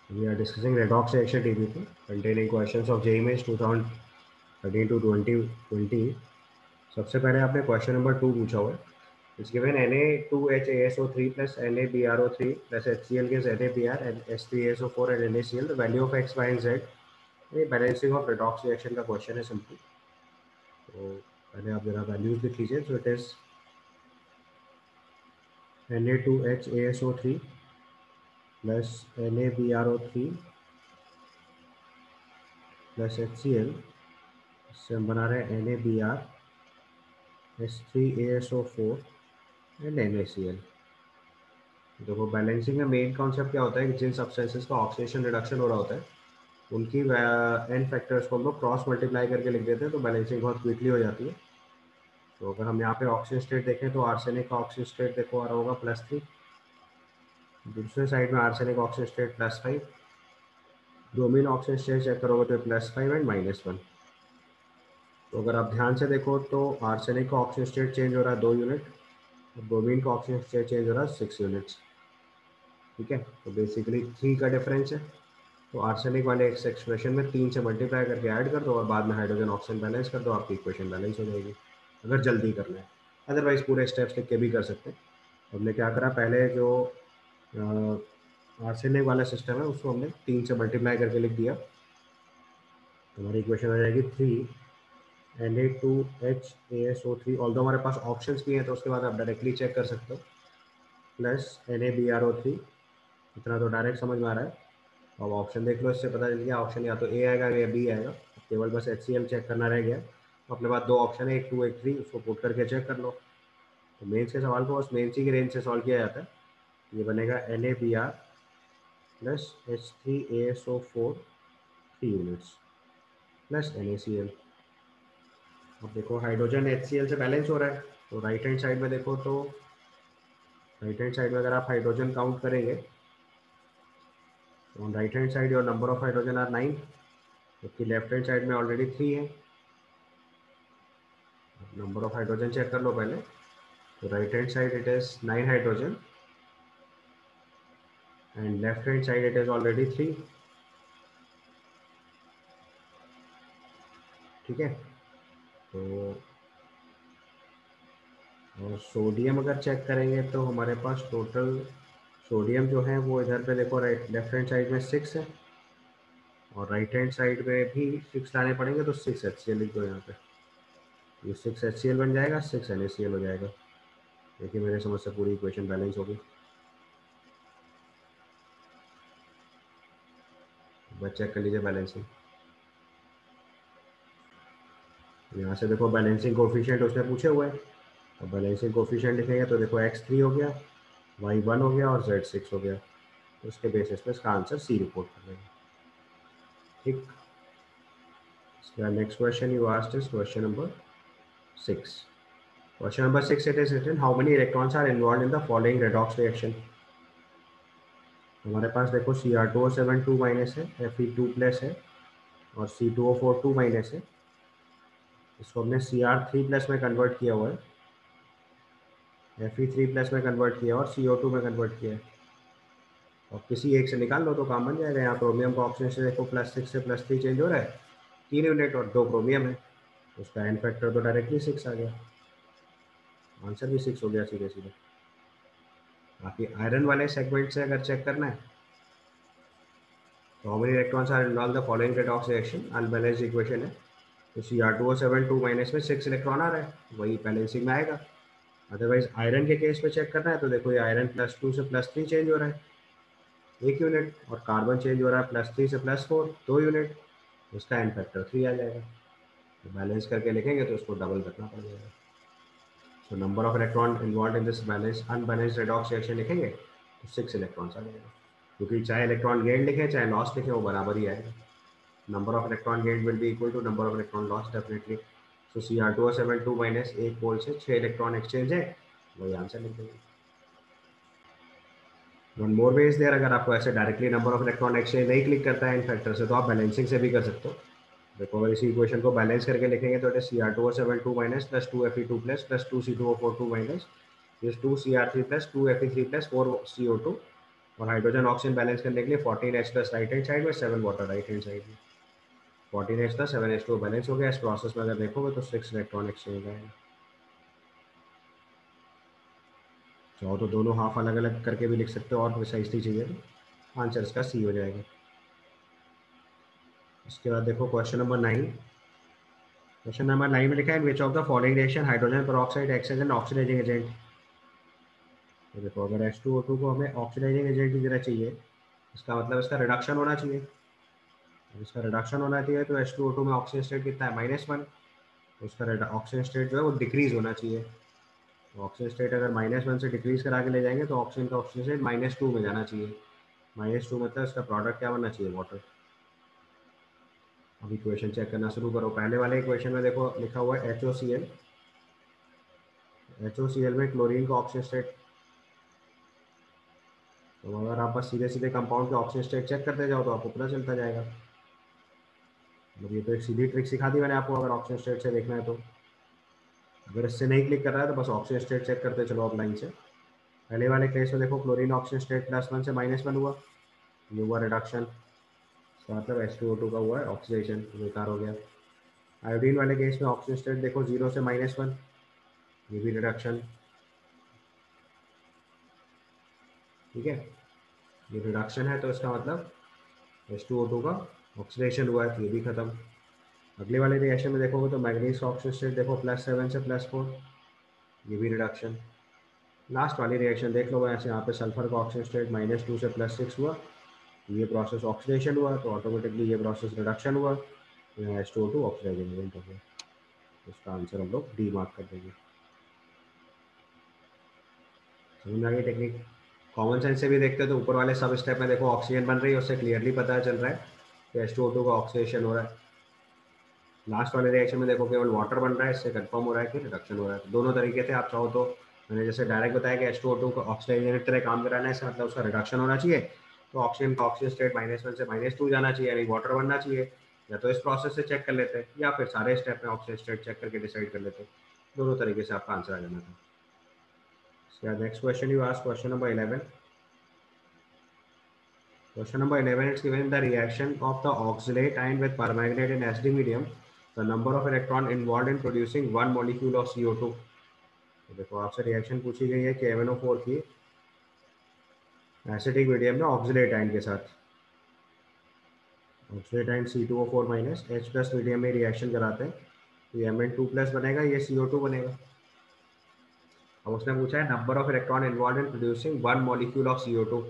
We are discussing redox reaction TBP containing questions of JEE Mains 2013 to 2020. सबसे पहले आपने question number 2 पूछा हुआ है. It's given Na2HASO3 plus NaBrO3 plus HCl gives NaBr and S3ASO4 and NaCl. The value of X, Y and Z. ये balancing of redox reaction का question है simply. तो पहले आप जरा वैल्यूज लिख लीजिए. So it is Na2HASO3 plus NaBrO3 plus HCl. इससे हम बना रहे हैं NaBr S3ASO4 एंड NaCl. देखो बैलेंसिंग में मेन कॉन्सेप्ट क्या होता है कि जिन सब्सटेंसेस का ऑक्सीडेशन रिडक्शन हो रहा होता है उनकी एन फैक्टर्स को हम लोग क्रॉस मल्टीप्लाई करके लिख देते हैं, तो बैलेंसिंग बहुत क्विकली हो जाती है. तो अगर हम यहाँ पे ऑक्सीजन स्टेट देखें तो आर्सेनिक का ऑक्सीजन स्टेट देखो आ रहा होगा +3. दूसरे साइड में arsenic oxygen state +5. Bromine oxygen state check करोगे तो +5 एंड -1. तो अगर आप ध्यान से देखो तो आर्सेनिक का ऑक्सीजन स्टेट चेंज हो रहा है 2 यूनिट, ब्रोमीन का ऑक्सीजन स्टेट चेंज हो रहा है 6 यूनिट्स. ठीक है, तो बेसिकली 3 का डिफरेंस है. तो आर्सेनिक वाले इस एक्सप्रेशन में 3 से मल्टीप्लाई करके ऐड कर दो और बाद में हाइड्रोजन ऑक्सीजन बैलेंस कर दो, आपकी इक्वेशन बैलेंस हो जाएगी. अगर जल्दी करना है, अदरवाइज पूरे स्टेप्स लिख के भी कर सकते हैं. हमने क्या करा, पहले जो आर्सेनिक वाला सिस्टम है उसको हमने 3 से मल्टीप्लाई करके लिख दिया. हमारी इक्वेशन हो जाएगी 3 Na2HASO3. ऑल्दो हमारे पास ऑप्शंस भी हैं तो उसके बाद आप डायरेक्टली चेक कर सकते हो, प्लस NaBrO3. इतना तो डायरेक्ट समझ में आ रहा है. अब ऑप्शन देख लो, इससे पता चल गया ऑप्शन या तो ए आएगा या बी आएगा. केवल बस HCl चेक करना रह गया. तो अपने पास 2 ऑप्शन है, एक 2 एक 3, उसको पुट करके चेक कर लो. तो मेन्स के सवाल को बस मेन्स की रेंज से सॉल्व किया जाता है. ये बनेगा NaBr plus H3ASO4 3 units plus NaCl. अब देखो हाइड्रोजन HCl से बैलेंस हो रहा है, तो राइट हैंड साइड में देखो तो राइट हैंड साइड में अगर आप हाइड्रोजन काउंट करेंगे तो on right hand side your number of hydrogen are 9, जबकि लेफ्ट हैंड साइड में ऑलरेडी 3 है. नंबर ऑफ हाइड्रोजन चेक कर लो पहले. तो right hand side it is 9 hydrogen and left hand side it is already 3. ठीक है, तो और सोडियम अगर चेक करेंगे तो हमारे पास टोटल सोडियम जो है वो इधर पे देखो राइट लेफ्ट हैंड साइड में 6 है और राइट हैंड साइड में भी 6 लाने पड़ेंगे, तो 6 HCl लिख दो यहाँ पे. ये 6 HCl बन जाएगा, 6 NaCl हो जाएगा. देखिए मेरे समझ से पूरी इक्वेशन बैलेंस होगी. बस चेक कर लीजिए बैलेंसिंग. यहाँ से देखो बैलेंसिंग कोफिशिएंट उसने पूछे हुए हैं. अब बैलेंसिंग कोफिशिएंट लिखेंगे तो देखो x3 हो गया, y1 हो गया और z6 हो गया. तो उसके बेसिस पे इसका आंसर C रिपोर्ट कर देंगे. ठीक. इसके बाद next question you asked is question number 6. Question number 6 it is written how many electrons are involved in the following redox reaction. हमारे पास देखो Cr2O7 2 माइनस है, Fe2 प्लस है और C2O4 2 माइनस है. इसको हमने Cr3 प्लस में कन्वर्ट किया हुआ है, Fe3 प्लस में कन्वर्ट किया और CO2 में कन्वर्ट किया है. और किसी एक से निकाल लो तो काम बन जाएगा. यहाँ क्रोमियम का ऑप्शन से देखो +6 से +3 चेंज हो रहा है, 3 यूनिट और 2 क्रोमियम है, तो उसका एन फैक्टर तो डायरेक्टली 6 आ गया. आंसर भी 6 हो गया सीधे सीधे. बाकी आयरन वाले सेगमेंट से अगर चेक करना है तो how many electrons are involve the following redox reaction, unbalanced equation है. तो Cr2O7 2 माइनस में 6 इलेक्ट्रॉन आ रहा है, वही बैलेंसिंग में आएगा. अदरवाइज आयरन के केस में चेक करना है तो देखो ये आयरन +2 से +3 चेंज हो रहा है 1 यूनिट और कार्बन चेंज हो रहा है +3 से +4 2 यूनिट. उसका एन फैक्टर 3 आ जाएगा. तो बैलेंस करके लिखेंगे तो उसको डबल करना पड़ जाएगा. तो number of electron involve in this balance unbalanced redox reaction लिखेंगे तो 6 इलेक्ट्रॉन्स आ जाएगा. क्योंकि चाहे इलेक्ट्रॉन गेन लिखे चाहे लॉस लिखे वो बराबर ही आएगा. Number of electron gain will be equal to number of electron loss definitely. So Cr2O7 2 minus एक पोल से 6 इलेक्ट्रॉन एक्सचेंज है, वही आंसर लिख देंगे. One more way is there, अगर आपको ऐसे directly number of electron exchange नहीं क्लिक करता है इन फैक्टर से तो आप बैलेंसिंग से भी कर सकते हो. देखो अगर इसी इक्वेशन को बैलेंस करके लिखेंगे तो it is Cr2O7 2 minus plus 2 Fe2 plus plus 2 C2O4 2 minus this 2 Cr3 plus 2 Fe3 plus 4 CO2 और हाइड्रोजन ऑक्सीजन बैलेंस करने के लिए 14H plus right hand side में 7 वाटर राइट हैंड साइड में। 14H प्लस 7H2 बैलेंस हो गया। इस process में अगर देखोगे तो 6 इलेक्ट्रॉन एक्सचेंज आएगा। चाहो तो दोनों हाफ अलग अलग करके भी लिख सकते हो और प्रिसाइसली चाहिए तो आंसर इसका सी हो जाएगा। इसके बाद देखो क्वेश्चन नंबर 9। क्वेश्चन नंबर 9 में लिखा है which of the following reaction hydrogen peroxide acts as an oxidising agent. तो देखो अगर H2O2 को हमें ऑक्सीडाइजिंग एजेंट की तरह चाहिए, इसका मतलब इसका रिडक्शन होना चाहिए। अब इसका रिडक्शन होना चाहिए तो H2O2 में ऑक्सीजन स्टेट कितना है -1, तो उसका ऑक्सीजन स्टेट जो है वो डिक्रीज होना चाहिए। तो ऑक्सीजन स्टेट अगर -1 से डिक्रीज करा के ले जाएंगे तो ऑक्सीजन का ऑक्सीजन स्टेट -2 में जाना चाहिए। -2 मतलब इसका प्रोडक्ट क्या बनना चाहिए, वाटर। अब इक्वेशन चेक करना शुरू करो। पहले वाले इक्वेशन में देखो लिखा हुआ है HOCl। HOCl में क्लोरीन का ऑक्सीजन स्टेट, तो अगर आप बस सीधे सीधे कंपाउंड के ऑक्सीजन स्टेट चेक करते जाओ तो आपको पता चलता जाएगा। मतलब ये तो एक सीधी ट्रिक सिखा दी मैंने आपको, अगर ऑक्सीजन स्टेट से देखना है तो। अगर इससे नहीं क्लिक कर रहा है तो बस ऑक्सीजन स्टेट चेक करते चलो आप लाइन से। पहले वाले केस में देखो क्लोरीन ऑक्सीजन स्टेट +1 से -1 हुआ, ये हुआ रिडक्शन। इसका मतलब H2O2 का हुआ है ऑक्सीडेशन, बेकार हो गया। आयोडीन वाले केस में ऑक्सीजन स्टेट देखो 0 से -1, ये भी रिडक्शन। ठीक है, ये रिडक्शन है तो इसका मतलब H2O2 का ऑक्सीडेशन हुआ है, तो ये भी खत्म। अगले वाले रिएक्शन में देखोगे तो मैग्नीज का ऑक्सीजन स्टेट देखो +7 से +4, ये भी रिडक्शन। लास्ट वाली रिएक्शन देख लो, ऐसे यहाँ पे सल्फर का ऑक्सीजन स्टेट -2 से +6 हुआ, ये प्रोसेस ऑक्सीडेशन हुआ तो ऑटोमेटिकली ये प्रोसेस रिडक्शन हुआ, यहाँ H2O2 ऑक्सीडाइजिंग एजेंट हो गया। इसका आंसर हम लोग डी मार्क कर देंगे। समझ में आ गई टेक्निक। कॉमन सेंस से भी देखते हैं तो ऊपर वाले सब स्टेप में देखो ऑक्सीजन बन रही है, उससे क्लियरली पता चल रहा है कि H2O2 का ऑक्सीडेशन हो रहा है। लास्ट वाले रिएक्शन में देखो केवल वाटर बन रहा है, इससे कंफर्म हो रहा है कि रिडक्शन हो रहा है। दोनों तरीके से आप चाहो तो, मैंने जैसे डायरेक्ट बताया कि H2O2 को ऑक्सीडाइजर की तरह काम कराना है, इसका मतलब उसका रिडक्शन होना चाहिए, तो ऑक्सीजन का ऑक्सीजन स्टेट -1 से -2 जाना चाहिए, यानी वाटर बनना चाहिए। या तो इस प्रोसेस से चेक कर लेते हैं या फिर सारे स्टेप में ऑक्सीजन स्टेट चेक करके डिसाइड कर लेते हैं। दोनों तरीके से आपका आंसर आ जाना था। इसके बाद next question you ask, question number 11। Question number 11, it's given the reaction of the oxalate ion with permanganate in SD medium, the number of electron involved in producing one molecule of CO2। तो देखो आपसे reaction पूछी गई है कि MnO4 की acidic medium में oxalate ion के साथ, oxalate ion C2O4 minus H plus medium में रिएक्शन कराते हैं, तो ये Mn2 प्लस बनेगा, ये CO2 बनेगा। अब उसने पूछा है number of electron involve in producing one molecule of CO2।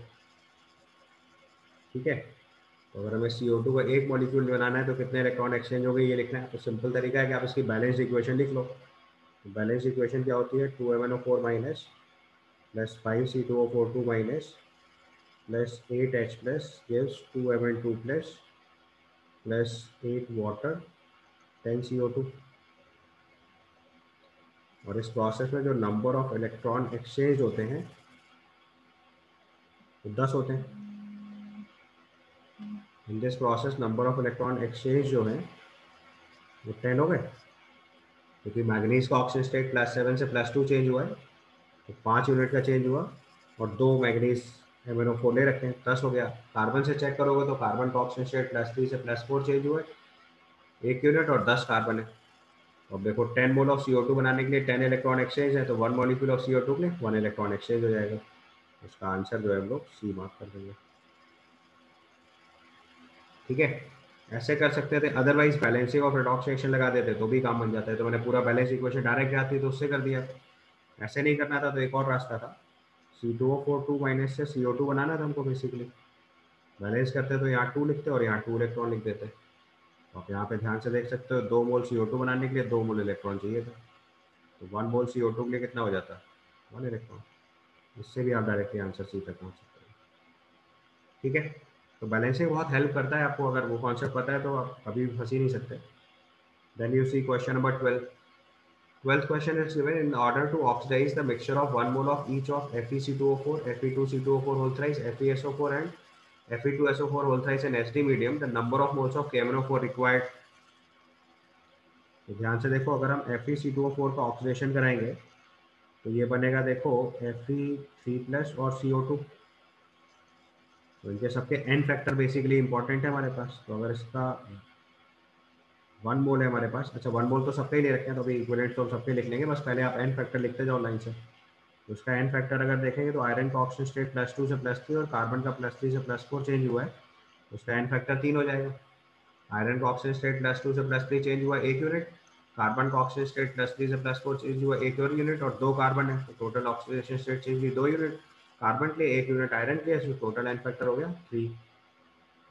ठीक है, तो अगर हमें CO2 का एक मॉलिक्यूल बनाना है तो कितने इलेक्ट्रॉन एक्सचेंज हो गए ये लिखना है। तो सिंपल तरीका है कि आप इसकी बैलेंस इक्वेशन लिख लो। तो बैलेंस इक्वेशन क्या होती है, 2MnO4 minus plus 5C2O42 minus plus 8H plus gives 2Mn2 plus plus 8 water 10CO2। और इस प्रोसेस में जो नंबर ऑफ इलेक्ट्रॉन एक्सचेंज होते हैं वो 10 होते हैं। In this process number of electron exchange जो है वो 10 हो गए, क्योंकि मैग्नीज का ऑक्सीजन स्टेट +7 से +2 चेंज हुआ है, तो 5 यूनिट का चेंज हुआ, और 2 मैग्नीज MnO4 ले रखे हैं, 10 हो गया। कार्बन से चेक करोगे तो कार्बन का ऑक्सीजन स्टेट +3 से +4 चेंज हुआ है, 1 यूनिट और 10 कार्बन है। अब देखो 10 मोल ऑफ CO2 बनाने के लिए 10 इलेक्ट्रॉन एक्सचेंज है, तो 1 मॉलिक्यूल ऑफ CO2 के लिए 1 इलेक्ट्रॉन एक्सचेंज हो जाएगा। उसका आंसर जो है हम लोग सी मार्क कर देंगे। ठीक है, ऐसे कर सकते थे, otherwise balancing of redox reaction लगा देते तो भी काम बन जाता है। तो मैंने पूरा बैलेंस इक्वेशन डायरेक्ट आती तो उससे कर दिया। ऐसे नहीं करना था तो एक और रास्ता था, C2O42 माइनस से CO2 बनाना था हमको बेसिकली। बैलेंस करते तो यहाँ 2 लिखते और यहाँ 2 इलेक्ट्रॉन लिख देते। तो आप यहाँ पे ध्यान से देख सकते हो 2 मोल CO2 बनाने के लिए 2 मोल इलेक्ट्रॉन चाहिए था, तो 1 मोल CO2 के लिए कितना हो जाता, 1 इलेक्ट्रॉन। इससे भी आप डायरेक्टली आंसर सी तक पहुँच सकते हैं। ठीक है, तो बैलेंसिंग बहुत हेल्प करता है आपको, अगर वो कॉन्सेप्ट पता है तो आप कभी भी फंस ही नहीं सकते। Then you see question number 12। 12th question is given, in order to oxidize the mixture of 1 mole of each of FeC2O4, Fe2C2O4 whole thrice, FeSO4 and Fe2SO4 whole thrice in SD medium, the number of moles of KMnO4 required। तो ध्यान से देखो, अगर हम FeC2O4 का oxidation कराएंगे तो ये बनेगा देखो Fe3 प्लस और CO2। तो इनके सबके एन फैक्टर बेसिकली इंपॉर्टेंट है हमारे पास। तो अगर इसका 1 मोल है हमारे पास, अच्छा 1 मोल तो सबके ही ले रखे हैं, तो अभी इक्विवेलेंट तो सबके लिख लेंगे, बस पहले आप एन फैक्टर लिखते जाओ लाइन से। तो उसका एन फैक्टर अगर देखेंगे तो आयरन का ऑक्सीजन स्टेट +2 से +3 और कार्बन का +3 से +4 चेंज हुआ है, तो उसका एन फैक्टर 3 हो जाएगा। आयरन का ऑक्सीजन स्टेट +2 से +3 चेंज हुआ 1 यूनिट, कार्बन का ऑक्सीजन स्टेट +3 से +4 चेंज हुआ 1 और यूनिट, और 2 कार्बन है तो टोटल ऑक्सीडेशन स्टेट चेंज हुई 2 यूनिट कार्बन के लिए, 1 यूनिट आयरन के लिए, टोटल एन फैक्टर हो गया 3।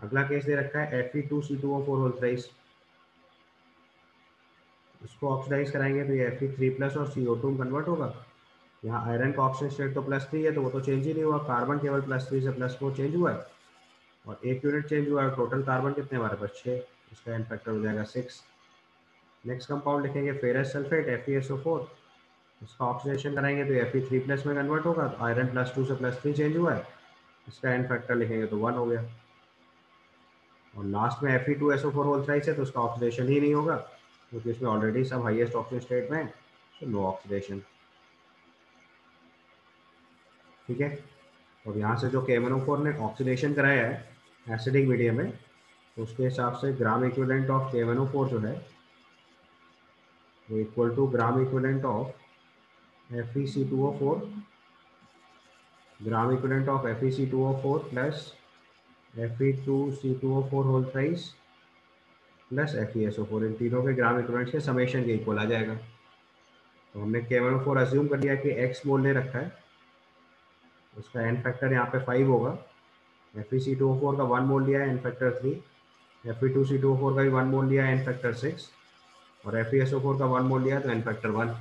अगला केस दे रखा है Fe2C2O4 होल थ्राइस, इसको ऑक्सीडाइज कराएंगे तो ये Fe3+ और CO2 में कन्वर्ट होगा। यहाँ आयरन का ऑक्सीजन स्टेट तो +3 है तो वो तो चेंज ही नहीं हुआ, कार्बन केवल +3 से +4 चेंज हुआ है और 1 यूनिट चेंज हुआ है। टोटल कार्बन कितने हमारे पास 6, इसका एन फैक्टर हो जाएगा 6। नेक्स्ट कंपाउंड लिखेंगे फेरस सल्फेट FeSO4, इसका ऑक्सीडेशन कराएंगे तो Fe3+ में कन्वर्ट होगा, तो आयरन +2 से +3 चेंज हुआ है, इसका एन फैक्टर लिखेंगे तो 1 हो गया। और लास्ट में Fe2SO4 होल थ्राइस है तो उसका ऑक्सीडेशन ही नहीं होगा क्योंकि इसमें ऑलरेडी सब हाईएस्ट ऑक्सीजन स्टेट में है, तो नो ऑक्सीडेशन। ठीक है, और यहाँ से जो KMnO4 ने ऑक्सीडेशन कराया है एसिडिक मीडियम में, तो उसके हिसाब से ग्राम इक्विवेलेंट ऑफ KMnO4 जो है वो equal to gram equivalent of FeC2O4, gram equivalent of FeC2O4 plus Fe2C2O4 whole thrice plus FeSO4, इन तीनों के ग्राम इक्विवेलेंट के समेशन के इक्वल आ जाएगा। तो हमने KMnO4 अज्यूम कर लिया कि x मोल ले रखा है, उसका एन फैक्टर यहाँ पे 5 होगा। FeC2O4 का 1 मोल लिया है, एन फैक्टर 3, Fe2C2O4 का भी 1 मोल लिया है, एन फैक्टर 6, और FeSO4 का 1 मोल लिया है तो एन फैक्टर 1।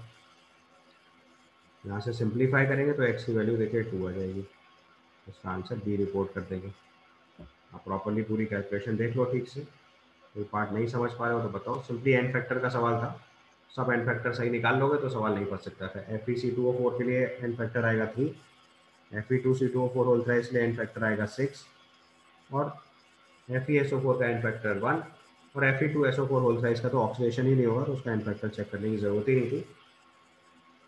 यहाँ से सिंप्लीफाई करेंगे तो x की वैल्यू देखिए 2 आ जाएगी, इसका आंसर बी रिपोर्ट कर देंगे। आप प्रॉपरली पूरी कैलकुलेशन देख लो ठीक से, कोई पार्ट नहीं समझ पा रहे हो तो बताओ। सिंपली एन फैक्टर का सवाल था, सब एन फैक्टर सही निकाल लोगे तो सवाल नहीं फंस सकता था। FeC2O4 के लिए एन फैक्टर आएगा 3, Fe2C2O4 होल थ्राइस के लिए एन फैक्टर आएगा 6, और FeSO4 का एन फैक्टर 1, और Fe2SO4 होल थ्राइस का तो ऑक्सीडेशन ही नहीं होगा तो उसका एन फैक्टर चेक करने की जरूरत ही नहीं थी।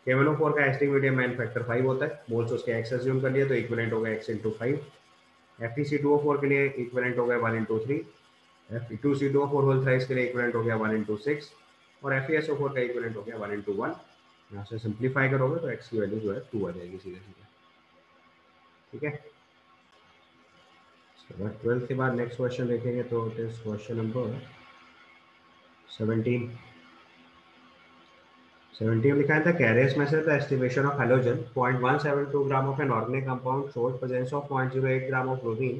KMnO4 का एसिडिक मीडियम एन फैक्टर 5 होता है, मोल्स उसके x अज्यूम कर लिए तो इक्विवेलेंट होगा x इंटू 5। FeC2O4 के लिए इक्विवेलेंट हो गया 1 इंटू 3, Fe2C2O4 होल थ्राइस के लिए इक्विवेलेंट हो गया 1 इंटू 6, और FeSO4 का इक्विवेलेंट हो गया 1 इंटू 1। यहाँ से सिंप्लीफाई करोगे तो x की वैल्यू जो है 2 आ जाएगी सीधे सीधे। ठीक है, 12th के बाद नेक्स्ट क्वेश्चन देखेंगे तो इट इज क्वेश्चन नंबर 17। 17 लिखा है, the carriers measure the estimation of halogen 0.172 gram of an organic compound shows presence of 0.08 gram of bromine,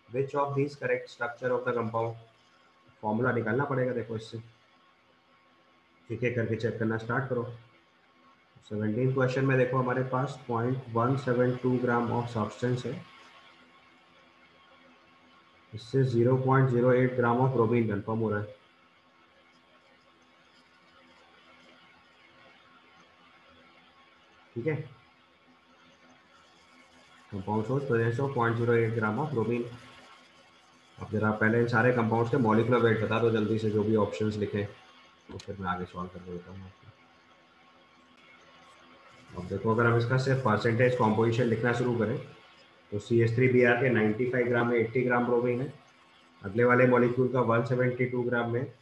which of these correct structure of the compound। Formula निकालना पड़ेगा, देखो इससे एक एक करके check करना स्टार्ट करो। 17 क्वेश्चन में देखो हमारे पास 0.172 ग्राम ऑफ सब्सटेंस है, इससे 0.08 ग्राम ऑफ ब्रोमीन कन्फर्म हो रहा है। ठीक है, compound source presence of 0.08 gram of bromine. अब जरा पहले इन सारे कंपाउंड्स के मॉलिक्यूलर वेट बता दो जल्दी से, जो भी ऑप्शंस लिखे तो फिर मैं आगे सॉल्व कर देता हूँ। अब देखो अगर हम इसका सिर्फ परसेंटेज कॉम्पोजिशन लिखना शुरू करें तो CH3Br के 95 ग्राम में 80 ग्राम ब्रोमीन है, अगले वाले मॉलिक्यूल का 172 ग्राम में,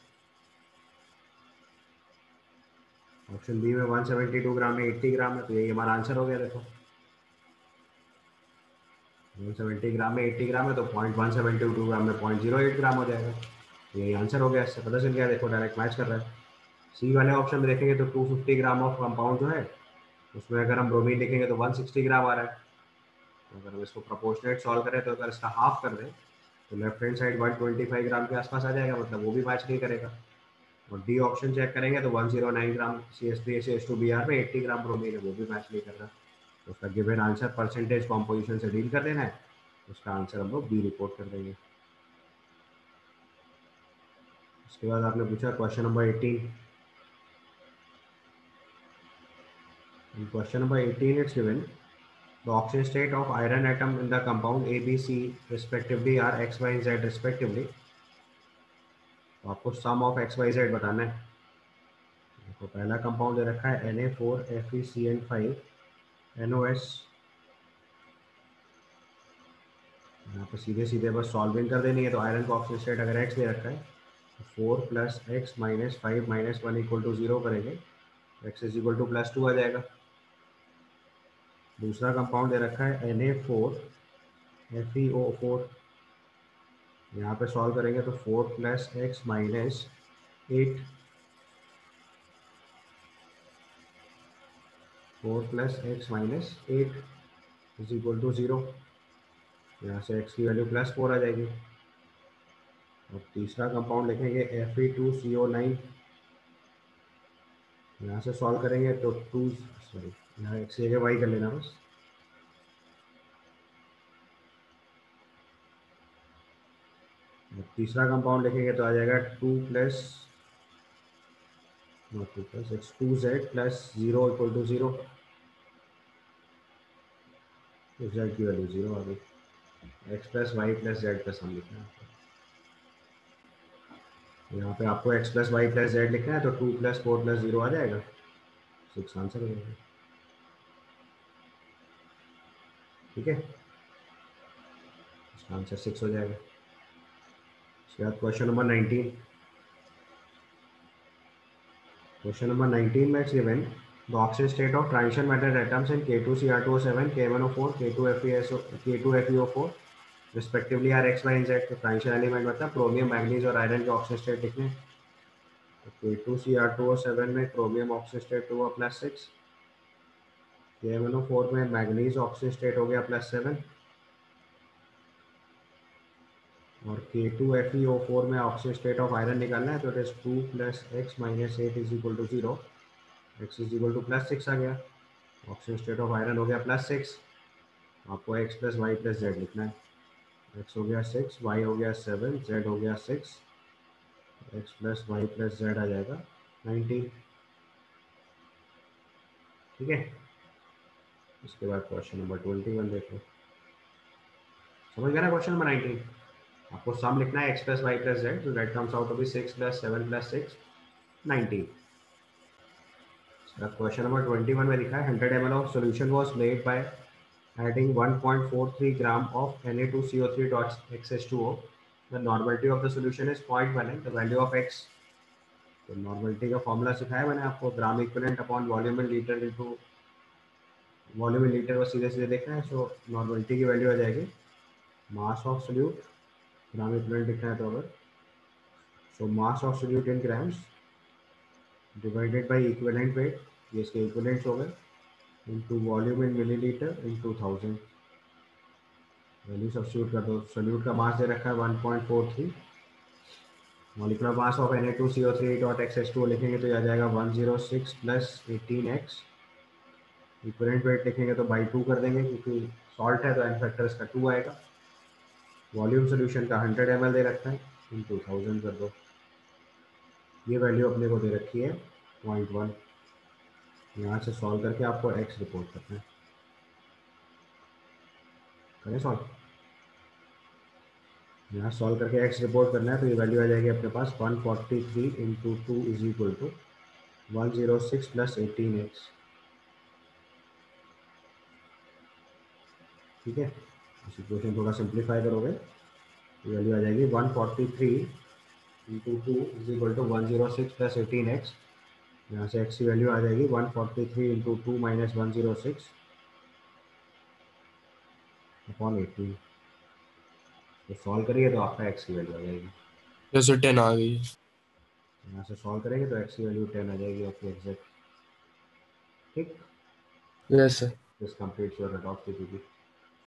ऑप्शन बी में 172 ग्राम में 80 ग्राम है, तो यही हमारा आंसर हो गया। देखो 170 ग्राम में 80 ग्राम है तो 0.172 ग्राम में 0.08 ग्राम हो जाएगा, तो यही आंसर हो गया। इससे पता चल गया, देखो डायरेक्ट मैच कर रहा है। सी वाले ऑप्शन में देखेंगे तो 250 ग्राम ऑफ कंपाउंड जो है उसमें अगर हम ब्रोमीन लिखेंगे तो 160 ग्राम आ रहा है, तो अगर हम इसको प्रोपोर्शनेट सॉल्व करें तो अगर इसका हाफ कर दें तो लेफ्ट हैंड साइड 125 ग्राम के आसपास आ जाएगा, मतलब वो भी मैच नहीं करेगा। और डी ऑप्शन चेक करेंगे तो 109 ग्राम CH3CH2Br में 80 ग्राम ब्रोमीन है, वो भी मैच नहीं कर रहा। तो उसका गिवन आंसर परसेंटेज कॉम्पोजिशन से डील कर देना है, उसका आंसर हम लोग बी रिपोर्ट कर देंगे। उसके बाद आपने पूछा question number 18। In question number 18 it's given the oxidation state of iron atom in the compound A, B, C respectively are X, Y, Z respectively। तो आपको sum of X, Y, Z बताना है। तो पहला कंपाउंड दे रखा है Na4FeCN5 NOS यहाँ पर सीधे सीधे बस सॉल्विंग कर देनी है। तो आयरन का ऑक्सीजन स्टेट अगर x दे रखा है तो 4 plus x minus 5 minus 1 equal to 0 करेंगे, x इज इक्वल टू +2 आ जाएगा। दूसरा कंपाउंड दे रखा है Na4 FeO4, यहाँ पे सॉल्व करेंगे तो 4 plus x minus 8, 4 plus x minus 8 is equal to 0। यहाँ से x की वैल्यू +4 आ जाएगी। और तीसरा कंपाउंड लिखेंगे Fe2CO9, यहाँ से सॉल्व करेंगे तो यहाँ x की जगह y कर लेना बस। तीसरा कंपाउंड लिखेंगे तो आ जाएगा 2 plus x 2z plus 0 equal to 0। तो z की वैल्यू 0 आ गई। x plus y plus z plus हम लिखना है। यहाँ पे आपको x plus y plus z लिखना है तो 2 प्लस 4 प्लस 0 आ जाएगा, 6 आंसर हो जाएगा। ठीक है, इसका आंसर 6 हो जाएगा। इसके बाद क्वेश्चन नंबर 19। क्वेश्चन नंबर 19 में it's given the oxygen state of transition metal atoms in K2Cr2O7, K1O4, K2FeO4 respectively are x y and z. तो ट्रांजिशन एलिमेंट मतलब क्रोमियम, मैग्नीज और आयरन के ऑक्सीजन स्टेट लिखने। तो K2Cr2O7 में chromium oxygen state हुआ +6, K1O4 में manganese oxygen state हो गया +7, और K2FeO4 में ऑक्सीजन स्टेट ऑफ आयरन निकालना है तो it is 2 plus x minus 8 is equal to 0। X is equal to +6 आ गया। ऑक्सीजन स्टेट ऑफ आयरन हो गया +6। आपको x plus y plus z लिखना है। x हो गया 6, y हो गया 7, z हो गया 6, x plus y plus z आ जाएगा 19। ठीक है, इसके बाद क्वेश्चन नंबर 21 देखो। समझ गया ना क्वेश्चन नंबर 19? आपको सम लिखना है x plus y plus z, तो that comes out to be 6 plus 7 plus 6 19। Question number 21 में लिखा है 100 ml of solution was made by adding 1.43 gram of Na2CO3.XH2O. The normality of the solution is 0.1 and the value of x। तो normality का formula सिखाया मैंने आपको, gram equivalent upon volume in litre into volume in litre को सीधे सीधे देखना है। सो नॉर्मलिटी की वैल्यू आ जाएगी mass of solute, gram equivalent लिखना है तो अगर, so mass of solute in grams divided by equivalent weight, ये इसके इक्विवेलेंट्स हो गए, into volume in millilitre into 1000। Value substitute कर दो। सोल्यूट का मास दे रखा है 1.43, मॉलिक्यूलर मास ऑफ Na2CO3.XH2O लिखेंगे तो ये आ जाएगा 106 प्लस 18x। इक्विवेलेंट वेट लिखेंगे तो बाई 2 कर देंगे क्योंकि सॉल्ट है तो एन फैक्टर इसका 2 आएगा। वॉल्यूम सोल्यूशन का 100 ml दे रखा है, इनटू 1000 कर दो। ये वैल्यू अपने को दे रखी है 0.1। यहाँ से सॉल्व करके आपको x रिपोर्ट करना है। करें सॉल्व? यहाँ सॉल्व करके x रिपोर्ट करना है तो ये वैल्यू आ जाएगी अपने पास 143 into 2 is equal to 106 plus 18x। ठीक है, इस इक्वेशन थोड़ा सिंप्लीफाई करोगे तो वैल्यू आ जाएगी 143 into 2 is equal to 106 plus 18x। यहाँ से x की वैल्यू आ जाएगी 143 इंटू 2 माइनस 106 अपॉन 18। तो सॉल्व करिए तो आपका x की वैल्यू आ जाएगी, जैसे 10 आ गई। यहाँ से सॉल्व करेंगे तो x की वैल्यू 10 आ जाएगी आपकी एग्जैक्ट। ठीक, yes sir. This completes your Radhaus PPT।